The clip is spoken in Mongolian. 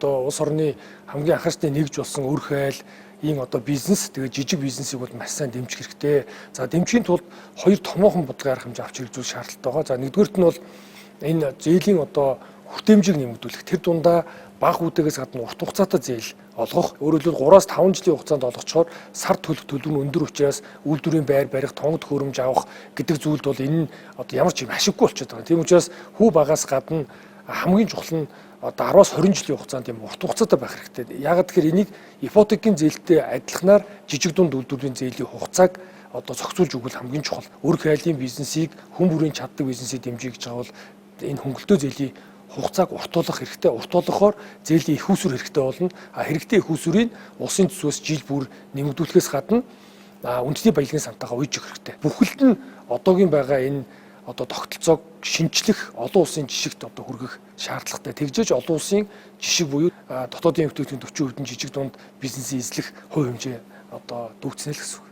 одоо улс орны хамгийн анхаарчны нэгж болсон өр хайл ийм одоо бизнес тэгээ жижиг бизнесийг бол маш сайн дэмжих хэрэгтэй. За дэмжихийн тулд хоёр томоохон бодлого арга хэмжээ авч хэрэгжүүлэх шаардлагатай байгаа. За нэгдүгээрт нь бол энэ зээлийн одоо хүртээмжийг нэмэгдүүлэх. Тэр дундаа бага үдэгээс гадна урт хугацаатай зээл олгох. Өөрөөр хэлбэл 3-5 жилийн хугацаанд олгочоор сар төлөх төлөв нь өндөр учраас үйлдвэрийн байр барих, тонгод хөрөмж авах гэдэг зүйлд бол энэ нь одоо ямар ч юм ашиггүй болчиход байгаа. Тийм учраас хүү багаас гадна хамгийн чухал нь одоо 10-аас 20 жилийн хугацаанд юм урт хугацаатай байх хэрэгтэй. Яагаад гэхээр энийг ипотекийн зээлтэй адилханаар жижиг дунд үйлдвэрийн зээлийн хугацааг одоо зохицуулж өгвөл хамгийн чухал. Өр хайлын бизнесийг, хүн бүрийн чаддаг бизнесийг дэмжиж гэж байгаа бол энэ хөнгөлтөө зээлийн хугацааг уртуулах хэрэгтэй. Уртуулахаар зээлийн их усүр хэрэгтэй болно. Хэрэгтэй их усүрийг улсын төсвөөс жил бүр нэмэгдүүлэхээс гадна үндэсний баялагын сантайгаа уйж өгөх хэрэгтэй. Бүхэлд нь одоогийн байгаа энэ одоо тогтолцоог шинжлэх, олон улсын жишгт одоо хүргэх шаардлагатай. Тэгжээж олон улсын жишг буюу дотоодын бүтээгдэхүүн 40% нь жижиг дунд бизнесийн эзлэх хувь хэмжээ одоо дүүцнэ л гэсэн үг.